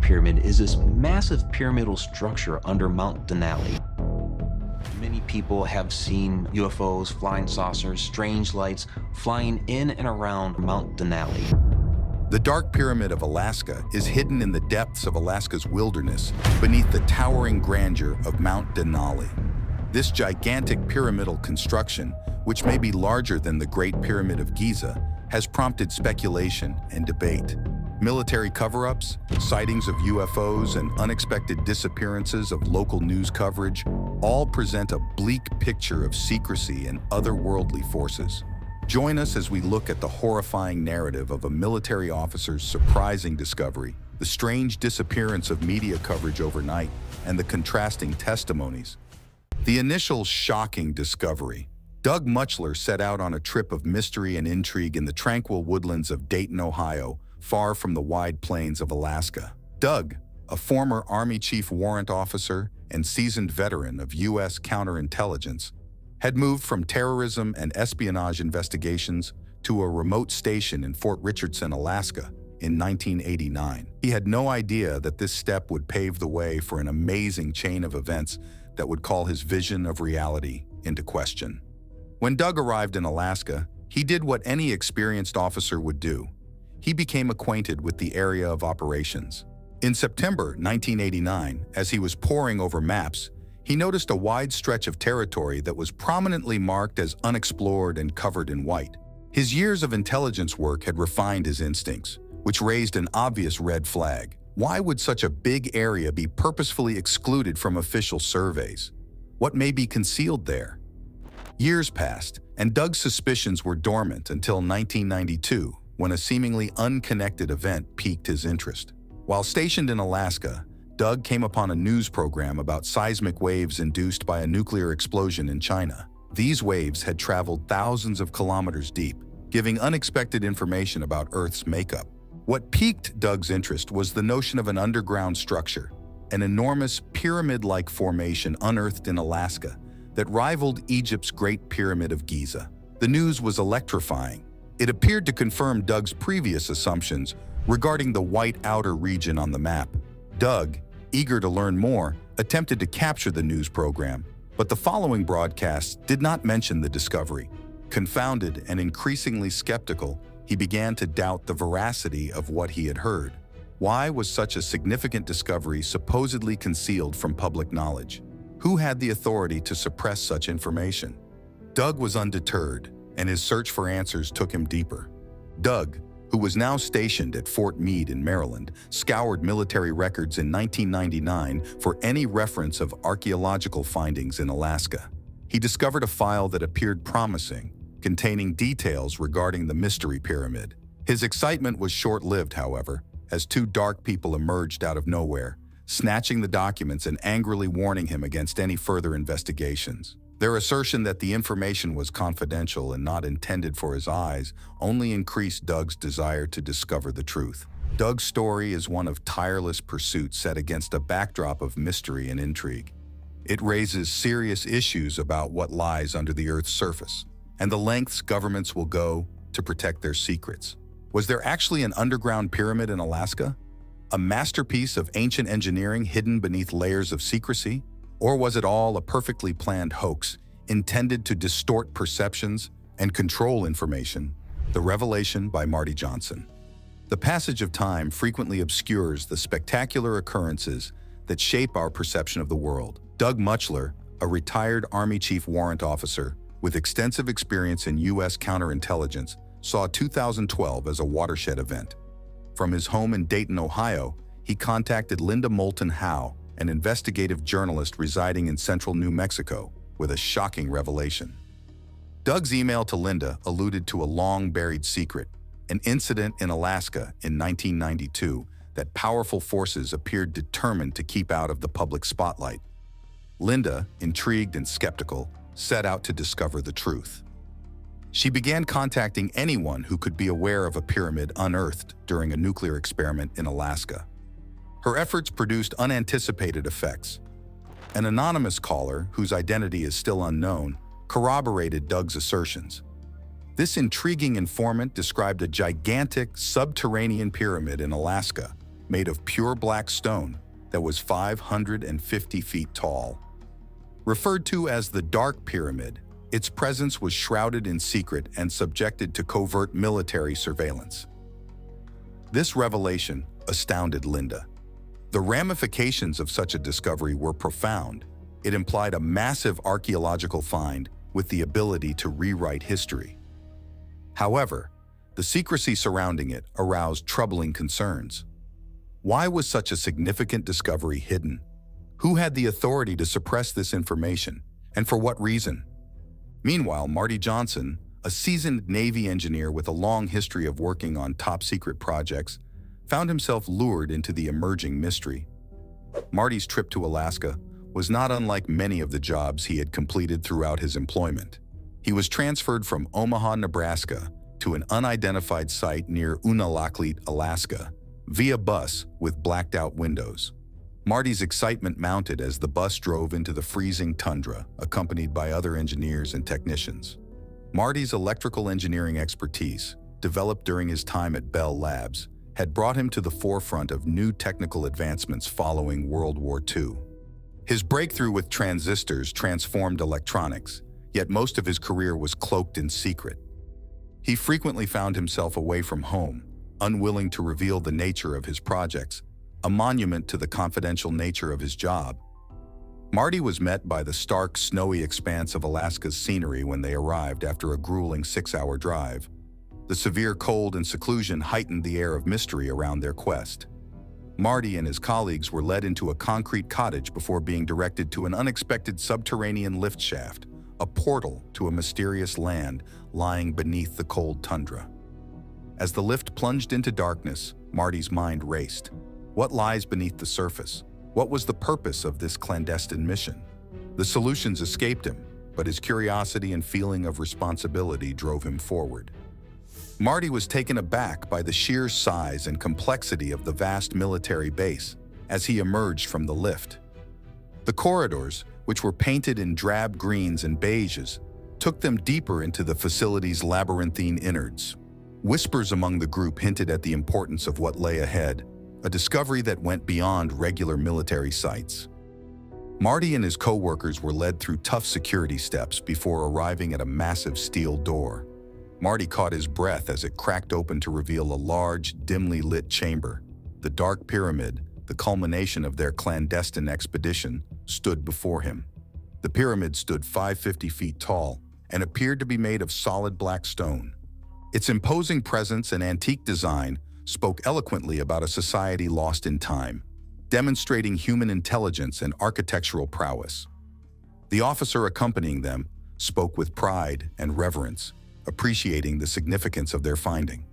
Pyramid is this massive pyramidal structure under Mount Denali. Many people have seen UFOs, flying saucers, strange lights flying in and around Mount Denali. The Dark Pyramid of Alaska is hidden in the depths of Alaska's wilderness beneath the towering grandeur of Mount Denali. This gigantic pyramidal construction, which may be larger than the Great Pyramid of Giza, has prompted speculation and debate. Military cover-ups, sightings of UFOs, and unexpected disappearances of local news coverage all present a bleak picture of secrecy and otherworldly forces. Join us as we look at the horrifying narrative of a military officer's surprising discovery, the strange disappearance of media coverage overnight, and the contrasting testimonies. The initial shocking discovery. Doug Muchler set out on a trip of mystery and intrigue in the tranquil woodlands of Dayton, Ohio, far from the wide plains of Alaska. Doug, a former Army Chief Warrant Officer and seasoned veteran of U.S. counterintelligence, had moved from terrorism and espionage investigations to a remote station in Fort Richardson, Alaska, in 1989. He had no idea that this step would pave the way for an amazing chain of events that would call his vision of reality into question. When Doug arrived in Alaska, he did what any experienced officer would do. He became acquainted with the area of operations. In September 1989, as he was poring over maps, he noticed a wide stretch of territory that was prominently marked as unexplored and covered in white. His years of intelligence work had refined his instincts, which raised an obvious red flag. Why would such a big area be purposefully excluded from official surveys? What may be concealed there? Years passed, and Doug's suspicions were dormant until 1992, when a seemingly unconnected event piqued his interest. While stationed in Alaska, Doug came upon a news program about seismic waves induced by a nuclear explosion in China. These waves had traveled thousands of kilometers deep, giving unexpected information about Earth's makeup. What piqued Doug's interest was the notion of an underground structure, an enormous pyramid-like formation unearthed in Alaska that rivaled Egypt's Great Pyramid of Giza. The news was electrifying. It appeared to confirm Doug's previous assumptions regarding the white outer region on the map. Doug, eager to learn more, attempted to capture the news program, but the following broadcasts did not mention the discovery. Confounded and increasingly skeptical, he began to doubt the veracity of what he had heard. Why was such a significant discovery supposedly concealed from public knowledge? Who had the authority to suppress such information? Doug was undeterred, and his search for answers took him deeper. Doug, who was now stationed at Fort Meade in Maryland, scoured military records in 1999 for any reference of archaeological findings in Alaska. He discovered a file that appeared promising, containing details regarding the Mystery Pyramid. His excitement was short-lived, however, as two dark people emerged out of nowhere, snatching the documents and angrily warning him against any further investigations. Their assertion that the information was confidential and not intended for his eyes only increased Doug's desire to discover the truth. Doug's story is one of tireless pursuit set against a backdrop of mystery and intrigue. It raises serious issues about what lies under the Earth's surface, and the lengths governments will go to protect their secrets. Was there actually an underground pyramid in Alaska? A masterpiece of ancient engineering hidden beneath layers of secrecy? Or was it all a perfectly planned hoax intended to distort perceptions and control information? The Revelation by Marty Johnson. The passage of time frequently obscures the spectacular occurrences that shape our perception of the world. Doug Muchler, a retired Army Chief Warrant Officer with extensive experience in U.S. counterintelligence, saw 2012 as a watershed event. From his home in Dayton, Ohio, he contacted Linda Moulton Howe, an investigative journalist residing in central New Mexico, with a shocking revelation. Doug's email to Linda alluded to a long-buried secret, an incident in Alaska in 1992 that powerful forces appeared determined to keep out of the public spotlight. Linda, intrigued and skeptical, set out to discover the truth. She began contacting anyone who could be aware of a pyramid unearthed during a nuclear experiment in Alaska. Her efforts produced unanticipated effects. An anonymous caller, whose identity is still unknown, corroborated Doug's assertions. This intriguing informant described a gigantic subterranean pyramid in Alaska, made of pure black stone that was 550 feet tall. Referred to as the Dark Pyramid, its presence was shrouded in secret and subjected to covert military surveillance. This revelation astounded Linda. The ramifications of such a discovery were profound. It implied a massive archaeological find with the ability to rewrite history. However, the secrecy surrounding it aroused troubling concerns. Why was such a significant discovery hidden? Who had the authority to suppress this information, and for what reason? Meanwhile, Marty Johnson, a seasoned Navy engineer with a long history of working on top-secret projects, found himself lured into the emerging mystery. Marty's trip to Alaska was not unlike many of the jobs he had completed throughout his employment. He was transferred from Omaha, Nebraska, to an unidentified site near Unalakleet, Alaska, via bus with blacked-out windows. Marty's excitement mounted as the bus drove into the freezing tundra, accompanied by other engineers and technicians. Marty's electrical engineering expertise, developed during his time at Bell Labs, had brought him to the forefront of new technical advancements following World War II. His breakthrough with transistors transformed electronics, yet most of his career was cloaked in secret. He frequently found himself away from home, unwilling to reveal the nature of his projects, a monument to the confidential nature of his job. Marty was met by the stark, snowy expanse of Alaska's scenery when they arrived after a grueling 6-hour drive. The severe cold and seclusion heightened the air of mystery around their quest. Marty and his colleagues were led into a concrete cottage before being directed to an unexpected subterranean lift shaft, a portal to a mysterious land lying beneath the cold tundra. As the lift plunged into darkness, Marty's mind raced. What lies beneath the surface? What was the purpose of this clandestine mission? The solutions escaped him, but his curiosity and feeling of responsibility drove him forward. Marty was taken aback by the sheer size and complexity of the vast military base as he emerged from the lift. The corridors, which were painted in drab greens and beiges, took them deeper into the facility's labyrinthine innards. Whispers among the group hinted at the importance of what lay ahead, a discovery that went beyond regular military sites. Marty and his co-workers were led through tough security steps before arriving at a massive steel door. Marty caught his breath as it cracked open to reveal a large, dimly lit chamber. The Dark Pyramid, the culmination of their clandestine expedition, stood before him. The pyramid stood 550 feet tall and appeared to be made of solid black stone. Its imposing presence and antique design spoke eloquently about a society lost in time, demonstrating human intelligence and architectural prowess. The officer accompanying them spoke with pride and reverence, appreciating the significance of their finding.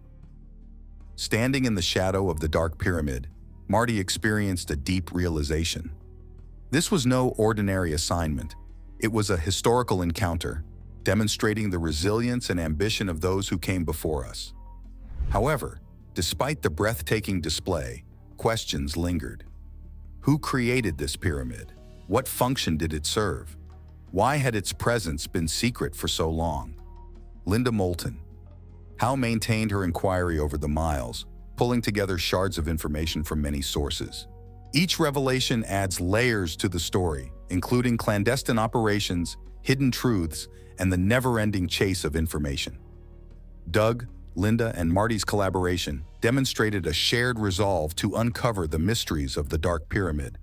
Standing in the shadow of the Dark Pyramid, Marty experienced a deep realization. This was no ordinary assignment. It was a historical encounter, demonstrating the resilience and ambition of those who came before us. However, despite the breathtaking display, questions lingered. Who created this pyramid? What function did it serve? Why had its presence been secret for so long? Linda Moulton. Howe maintained her inquiry over the miles, pulling together shards of information from many sources. Each revelation adds layers to the story, including clandestine operations, hidden truths, and the never-ending chase of information. Doug, Linda, and Marty's collaboration demonstrated a shared resolve to uncover the mysteries of the Dark Pyramid.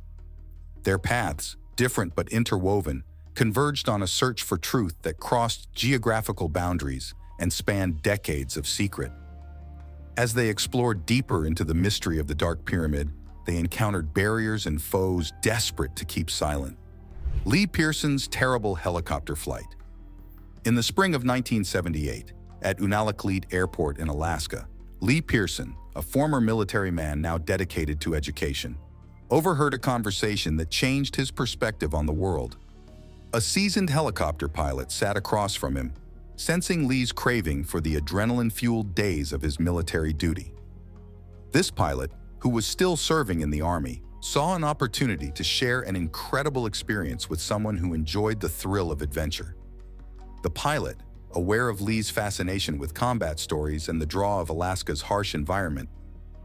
Their paths, different but interwoven, converged on a search for truth that crossed geographical boundaries and spanned decades of secret. As they explored deeper into the mystery of the Dark Pyramid, they encountered barriers and foes desperate to keep silent. Lee Pearsons' terrible helicopter flight. In the spring of 1978, at Unalakleet Airport in Alaska, Lee Pearson, a former military man now dedicated to education, overheard a conversation that changed his perspective on the world. A seasoned helicopter pilot sat across from him, sensing Lee's craving for the adrenaline-fueled days of his military duty. This pilot, who was still serving in the Army, saw an opportunity to share an incredible experience with someone who enjoyed the thrill of adventure. The pilot, aware of Lee's fascination with combat stories and the draw of Alaska's harsh environment,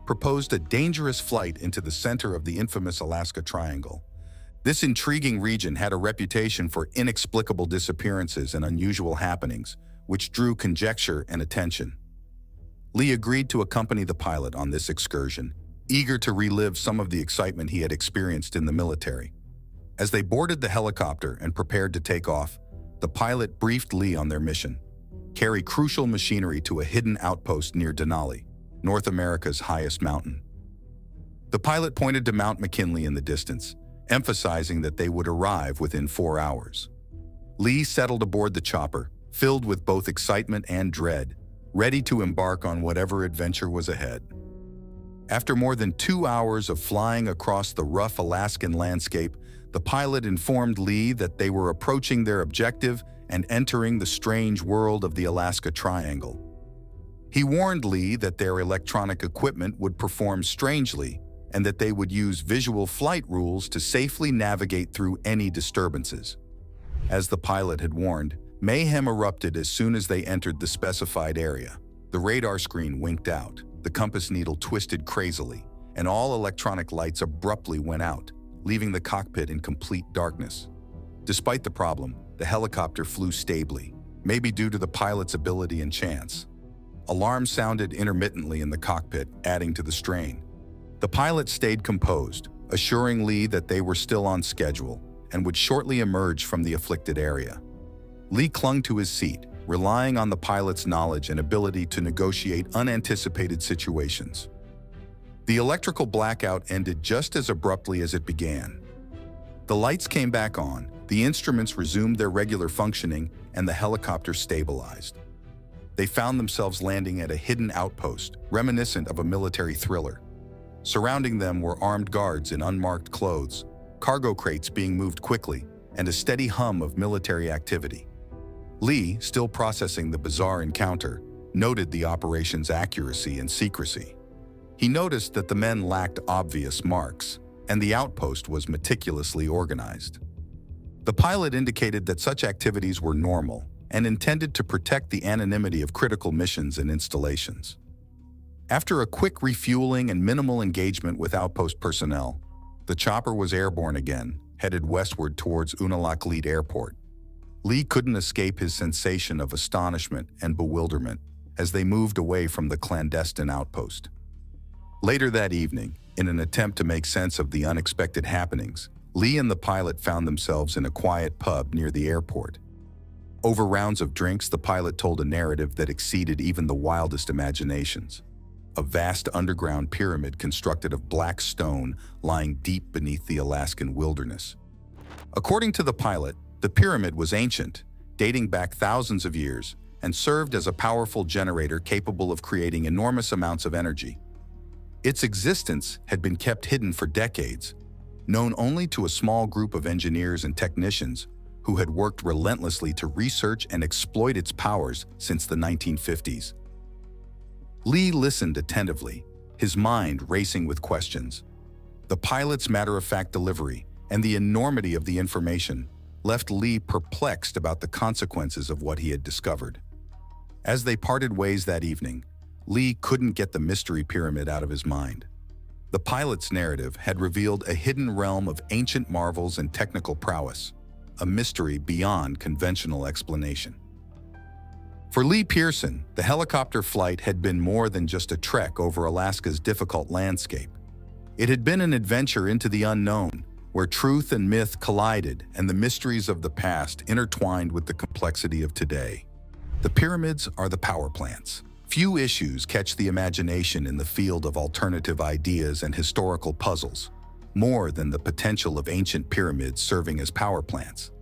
proposed a dangerous flight into the center of the infamous Alaska Triangle. This intriguing region had a reputation for inexplicable disappearances and unusual happenings, which drew conjecture and attention. Lee agreed to accompany the pilot on this excursion, eager to relive some of the excitement he had experienced in the military. As they boarded the helicopter and prepared to take off, the pilot briefed Lee on their mission: carry crucial machinery to a hidden outpost near Denali, North America's highest mountain. The pilot pointed to Mount McKinley in the distance, emphasizing that they would arrive within 4 hours. Lee settled aboard the chopper, filled with both excitement and dread, ready to embark on whatever adventure was ahead. After more than 2 hours of flying across the rough Alaskan landscape, the pilot informed Lee that they were approaching their objective and entering the strange world of the Alaska Triangle. He warned Lee that their electronic equipment would perform strangely and that they would use visual flight rules to safely navigate through any disturbances. As the pilot had warned, mayhem erupted as soon as they entered the specified area. The radar screen winked out, the compass needle twisted crazily, and all electronic lights abruptly went out, leaving the cockpit in complete darkness. Despite the problem, the helicopter flew stably, maybe due to the pilot's ability and chance. Alarms sounded intermittently in the cockpit, adding to the strain. The pilot stayed composed, assuring Lee that they were still on schedule and would shortly emerge from the afflicted area. Lee clung to his seat, relying on the pilot's knowledge and ability to negotiate unanticipated situations. The electrical blackout ended just as abruptly as it began. The lights came back on, the instruments resumed their regular functioning, and the helicopter stabilized. They found themselves landing at a hidden outpost, reminiscent of a military thriller. Surrounding them were armed guards in unmarked clothes, cargo crates being moved quickly, and a steady hum of military activity. Lee, still processing the bizarre encounter, noted the operation's accuracy and secrecy. He noticed that the men lacked obvious marks, and the outpost was meticulously organized. The pilot indicated that such activities were normal and intended to protect the anonymity of critical missions and installations. After a quick refueling and minimal engagement with outpost personnel, the chopper was airborne again, headed westward towards Unalakleet Airport. Lee couldn't escape his sensation of astonishment and bewilderment as they moved away from the clandestine outpost. Later that evening, in an attempt to make sense of the unexpected happenings, Lee and the pilot found themselves in a quiet pub near the airport. Over rounds of drinks, the pilot told a narrative that exceeded even the wildest imaginations. A vast underground pyramid constructed of black stone lying deep beneath the Alaskan wilderness. According to the pilot, the pyramid was ancient, dating back thousands of years, and served as a powerful generator capable of creating enormous amounts of energy. Its existence had been kept hidden for decades, known only to a small group of engineers and technicians who had worked relentlessly to research and exploit its powers since the 1950s. Lee listened attentively, his mind racing with questions. The pilot's matter-of-fact delivery and the enormity of the information left Lee perplexed about the consequences of what he had discovered. As they parted ways that evening, Lee couldn't get the mystery pyramid out of his mind. The pilot's narrative had revealed a hidden realm of ancient marvels and technical prowess, a mystery beyond conventional explanation. For Lee Pearson, the helicopter flight had been more than just a trek over Alaska's difficult landscape. It had been an adventure into the unknown, where truth and myth collided and the mysteries of the past intertwined with the complexity of today. The pyramids are the power plants. Few issues catch the imagination in the field of alternative ideas and historical puzzles, more than the potential of ancient pyramids serving as power plants.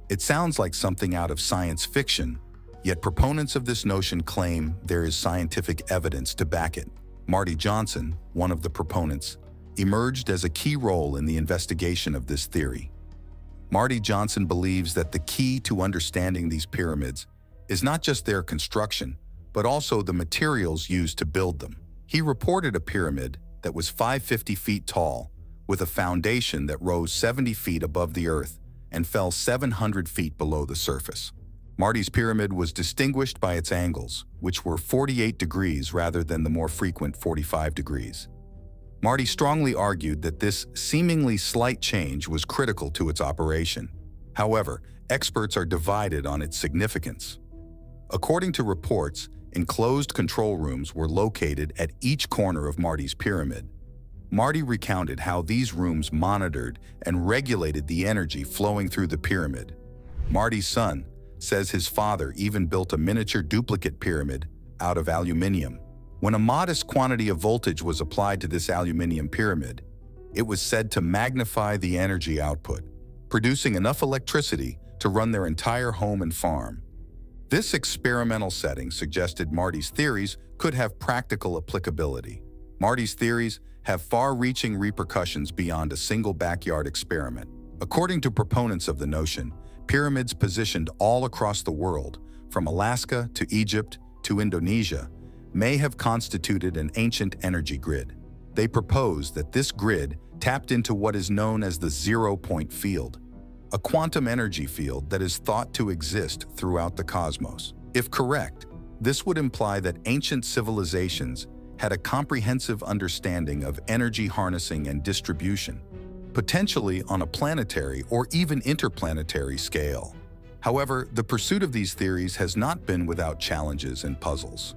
It sounds like something out of science fiction, yet proponents of this notion claim there is scientific evidence to back it. Marty Johnson, one of the proponents, emerged as a key role in the investigation of this theory. Marty Johnson believes that the key to understanding these pyramids is not just their construction, but also the materials used to build them. He reported a pyramid that was 550 feet tall, with a foundation that rose 70 feet above the earth and fell 700 feet below the surface. Marty's pyramid was distinguished by its angles, which were 48 degrees rather than the more frequent 45 degrees. Marty strongly argued that this seemingly slight change was critical to its operation. However, experts are divided on its significance. According to reports, enclosed control rooms were located at each corner of Marty's pyramid. Marty recounted how these rooms monitored and regulated the energy flowing through the pyramid. Marty's son says his father even built a miniature duplicate pyramid out of aluminium. When a modest quantity of voltage was applied to this aluminium pyramid, it was said to magnify the energy output, producing enough electricity to run their entire home and farm. This experimental setting suggested Marty's theories could have practical applicability. Marty's theories have far-reaching repercussions beyond a single backyard experiment. According to proponents of the notion, pyramids positioned all across the world, from Alaska to Egypt to Indonesia, may have constituted an ancient energy grid. They propose that this grid tapped into what is known as the zero-point field, a quantum energy field that is thought to exist throughout the cosmos. If correct, this would imply that ancient civilizations had a comprehensive understanding of energy harnessing and distribution, potentially on a planetary or even interplanetary scale. However, the pursuit of these theories has not been without challenges and puzzles.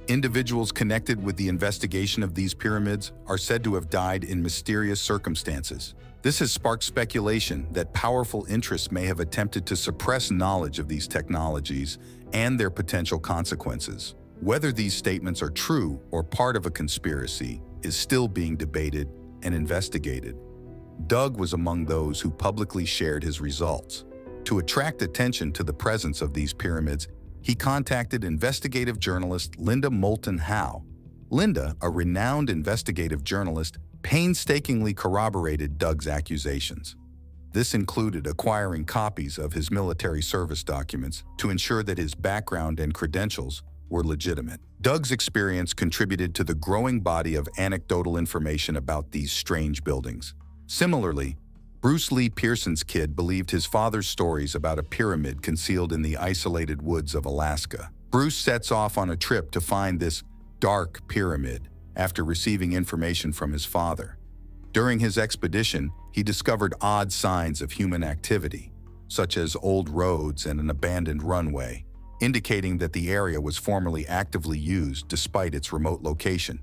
Individuals connected with the investigation of these pyramids are said to have died in mysterious circumstances. This has sparked speculation that powerful interests may have attempted to suppress knowledge of these technologies and their potential consequences. Whether these statements are true or part of a conspiracy is still being debated and investigated. Doug was among those who publicly shared his results. To attract attention to the presence of these pyramids, he contacted investigative journalist Linda Moulton Howe. Linda, a renowned investigative journalist, painstakingly corroborated Doug's accusations. This included acquiring copies of his military service documents to ensure that his background and credentials were legitimate. Doug's experience contributed to the growing body of anecdotal information about these strange buildings. Similarly, Bruce Lee Pearsons' kid believed his father's stories about a pyramid concealed in the isolated woods of Alaska. Bruce sets off on a trip to find this dark pyramid after receiving information from his father. During his expedition, he discovered odd signs of human activity, such as old roads and an abandoned runway, indicating that the area was formerly actively used despite its remote location.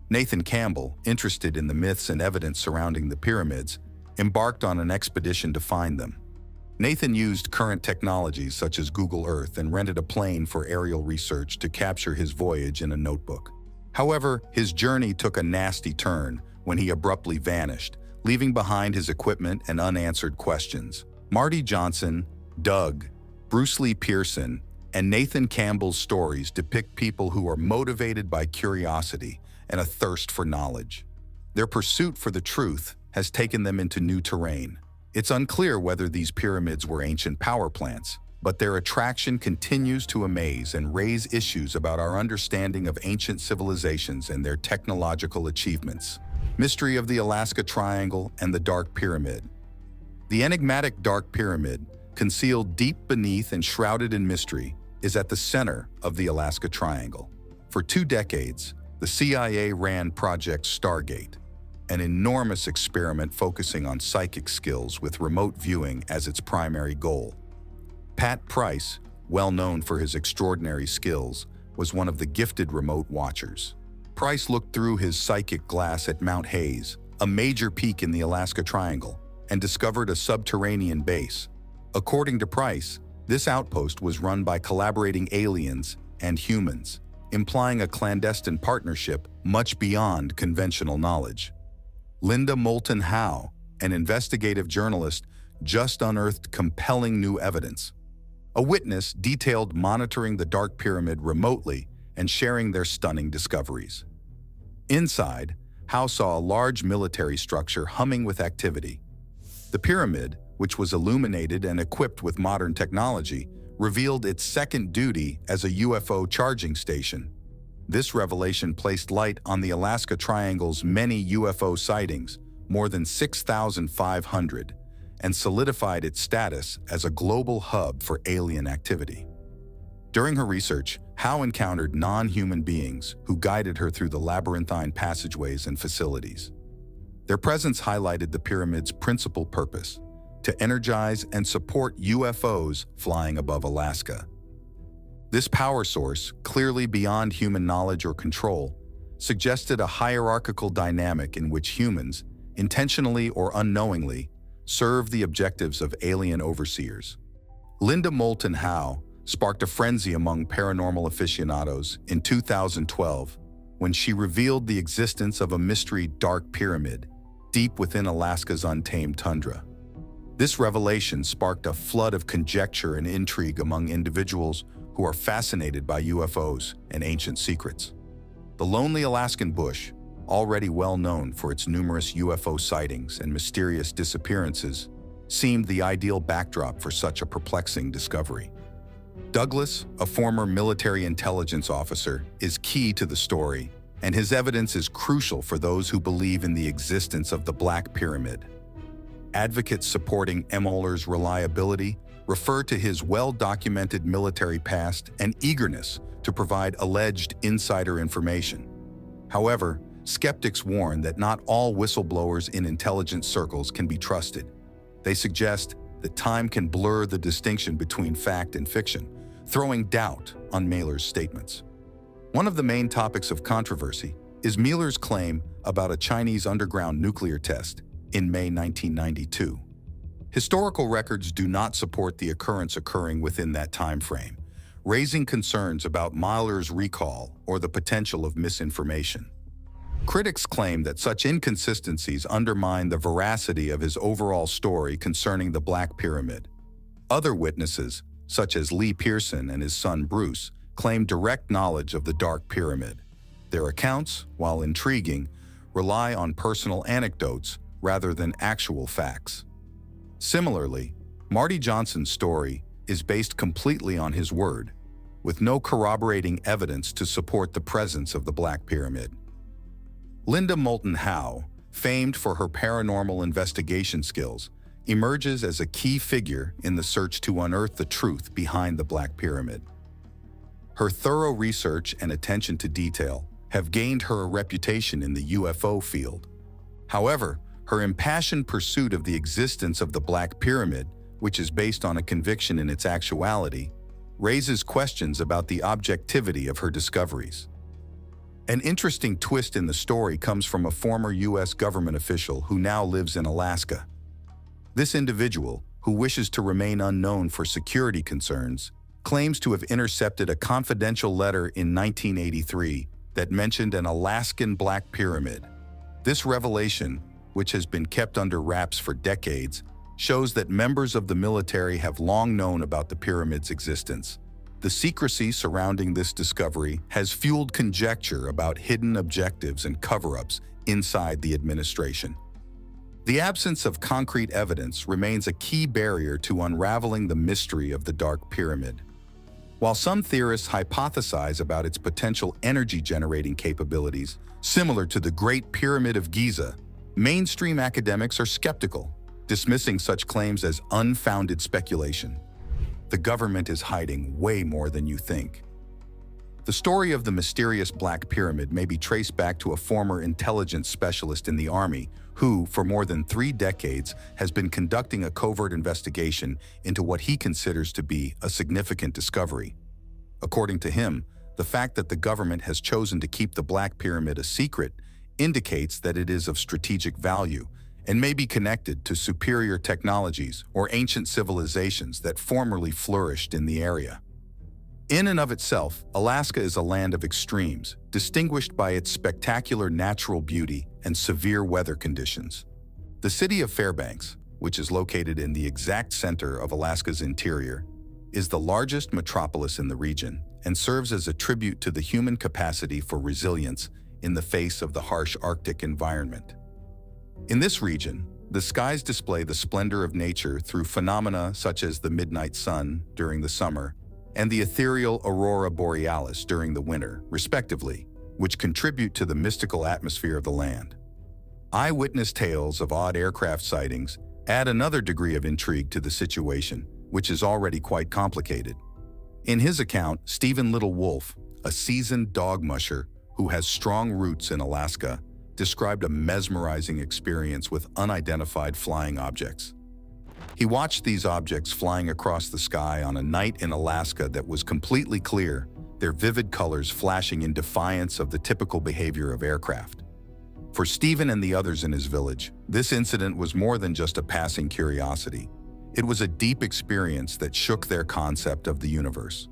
Nathan Campbell, interested in the myths and evidence surrounding the pyramids, embarked on an expedition to find them. Nathan used current technologies such as Google Earth and rented a plane for aerial research to capture his voyage in a notebook. However, his journey took a nasty turn when he abruptly vanished, leaving behind his equipment and unanswered questions. Marty Johnson, Doug, Bruce Lee Pearson, and Nathan Campbell's stories depict people who are motivated by curiosity and a thirst for knowledge. Their pursuit for the truth has taken them into new terrain. It's unclear whether these pyramids were ancient power plants, but their attraction continues to amaze and raise issues about our understanding of ancient civilizations and their technological achievements. Mystery of the Alaska Triangle and the Dark Pyramid. The enigmatic Dark Pyramid, concealed deep beneath and shrouded in mystery, is at the center of the Alaska Triangle. For 2 decades, the CIA ran Project Stargate, an enormous experiment focusing on psychic skills with remote viewing as its primary goal. Pat Price, well known for his extraordinary skills, was one of the gifted remote watchers. Price looked through his psychic glass at Mount Hayes, a major peak in the Alaska Triangle, and discovered a subterranean base. According to Price, this outpost was run by collaborating aliens and humans, implying a clandestine partnership much beyond conventional knowledge. Linda Moulton Howe, an investigative journalist, just unearthed compelling new evidence. A witness detailed monitoring the Dark Pyramid remotely and sharing their stunning discoveries. Inside, Howe saw a large military structure humming with activity. The pyramid, which was illuminated and equipped with modern technology, revealed its second duty as a UFO charging station. This revelation placed light on the Alaska Triangle's many UFO sightings, more than 6,500, and solidified its status as a global hub for alien activity. During her research, Howe encountered non-human beings who guided her through the labyrinthine passageways and facilities. Their presence highlighted the pyramid's principal purpose: to energize and support UFOs flying above Alaska. This power source, clearly beyond human knowledge or control, suggested a hierarchical dynamic in which humans, intentionally or unknowingly, serve the objectives of alien overseers. Linda Moulton Howe sparked a frenzy among paranormal aficionados in 2012 when she revealed the existence of a mystery dark pyramid deep within Alaska's untamed tundra. This revelation sparked a flood of conjecture and intrigue among individuals who are fascinated by UFOs and ancient secrets. The lonely Alaskan bush, already well known for its numerous UFO sightings and mysterious disappearances, seemed the ideal backdrop for such a perplexing discovery. Douglas, a former military intelligence officer, is key to the story, and his evidence is crucial for those who believe in the existence of the Black Pyramid. Advocates supporting Mueller's reliability refer to his well-documented military past and eagerness to provide alleged insider information. However, skeptics warn that not all whistleblowers in intelligence circles can be trusted. They suggest that time can blur the distinction between fact and fiction, throwing doubt on Mueller's statements. One of the main topics of controversy is Mueller's claim about a Chinese underground nuclear test in May 1992. Historical records do not support the occurrence occurring within that time frame, raising concerns about Mueller's recall or the potential of misinformation. Critics claim that such inconsistencies undermine the veracity of his overall story concerning the Black Pyramid. Other witnesses, such as Lee Pearson and his son Bruce, claim direct knowledge of the Dark Pyramid. Their accounts, while intriguing, rely on personal anecdotes rather than actual facts. Similarly, Marty Johnson's story is based completely on his word, with no corroborating evidence to support the presence of the Black Pyramid. Linda Moulton Howe, famed for her paranormal investigation skills, emerges as a key figure in the search to unearth the truth behind the Black Pyramid. Her thorough research and attention to detail have gained her a reputation in the UFO field. However, her impassioned pursuit of the existence of the Black Pyramid, which is based on a conviction in its actuality, raises questions about the objectivity of her discoveries. An interesting twist in the story comes from a former U.S. government official who now lives in Alaska. This individual, who wishes to remain unknown for security concerns, claims to have intercepted a confidential letter in 1983 that mentioned an Alaskan Black Pyramid. This revelation, which has been kept under wraps for decades, shows that members of the military have long known about the pyramid's existence. The secrecy surrounding this discovery has fueled conjecture about hidden objectives and cover-ups inside the administration. The absence of concrete evidence remains a key barrier to unraveling the mystery of the Dark Pyramid. While some theorists hypothesize about its potential energy-generating capabilities, similar to the Great Pyramid of Giza, mainstream academics are skeptical, dismissing such claims as unfounded speculation. The government is hiding way more than you think. The story of the mysterious Black Pyramid may be traced back to a former intelligence specialist in the Army who, for more than 3 decades, has been conducting a covert investigation into what he considers to be a significant discovery. According to him, the fact that the government has chosen to keep the Black Pyramid a secret indicates that it is of strategic value and may be connected to superior technologies or ancient civilizations that formerly flourished in the area. In and of itself, Alaska is a land of extremes, distinguished by its spectacular natural beauty and severe weather conditions. The city of Fairbanks, which is located in the exact center of Alaska's interior, is the largest metropolis in the region and serves as a tribute to the human capacity for resilience in the face of the harsh Arctic environment. In this region, the skies display the splendor of nature through phenomena such as the midnight sun during the summer and the ethereal aurora borealis during the winter, respectively, which contribute to the mystical atmosphere of the land. Eyewitness tales of odd aircraft sightings add another degree of intrigue to the situation, which is already quite complicated. In his account, Stephen Little Wolf, a seasoned dog musher who has strong roots in Alaska, described a mesmerizing experience with unidentified flying objects. He watched these objects flying across the sky on a night in Alaska that was completely clear, their vivid colors flashing in defiance of the typical behavior of aircraft. For Stephen and the others in his village, this incident was more than just a passing curiosity. It was a deep experience that shook their concept of the universe.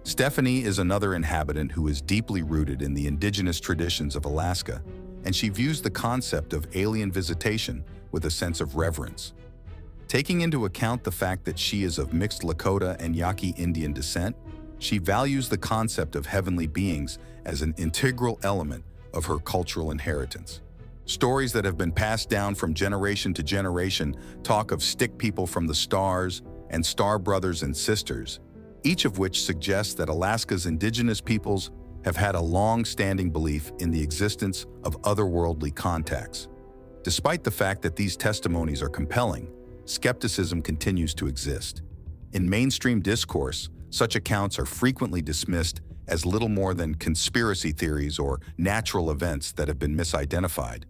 Stephanie is another inhabitant who is deeply rooted in the indigenous traditions of Alaska, and she views the concept of alien visitation with a sense of reverence. Taking into account the fact that she is of mixed Lakota and Yaqui Indian descent, she values the concept of heavenly beings as an integral element of her cultural inheritance. Stories that have been passed down from generation to generation talk of stick people from the stars and star brothers and sisters, each of which suggests that Alaska's indigenous peoples have had a long-standing belief in the existence of otherworldly contacts. Despite the fact that these testimonies are compelling, skepticism continues to exist. In mainstream discourse, such accounts are frequently dismissed as little more than conspiracy theories or natural events that have been misidentified.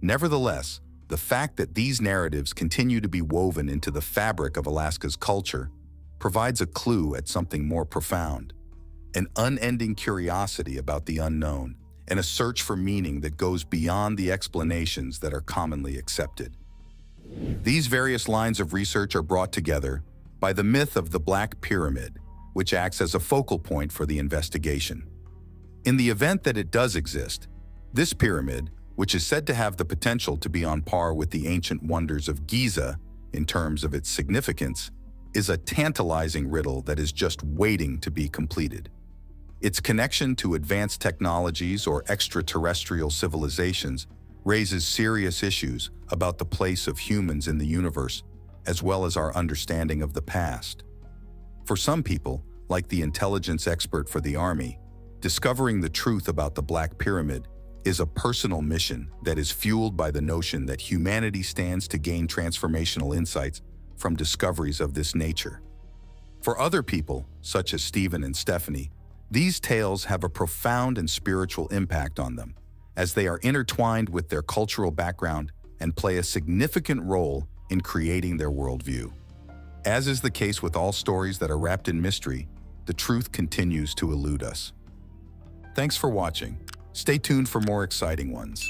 Nevertheless, the fact that these narratives continue to be woven into the fabric of Alaska's culture provides a clue at something more profound, an unending curiosity about the unknown, and a search for meaning that goes beyond the explanations that are commonly accepted. These various lines of research are brought together by the myth of the Black Pyramid, which acts as a focal point for the investigation. In the event that it does exist, this pyramid, which is said to have the potential to be on par with the ancient wonders of Giza in terms of its significance, is a tantalizing riddle that is just waiting to be completed. Its connection to advanced technologies or extraterrestrial civilizations raises serious issues about the place of humans in the universe, as well as our understanding of the past. For some people, like the intelligence expert for the Army, discovering the truth about the Black Pyramid is a personal mission that is fueled by the notion that humanity stands to gain transformational insights from discoveries of this nature. For other people, such as Stephen and Stephanie, these tales have a profound and spiritual impact on them, as they are intertwined with their cultural background and play a significant role in creating their worldview. As is the case with all stories that are wrapped in mystery, the truth continues to elude us. Thanks for watching. Stay tuned for more exciting ones.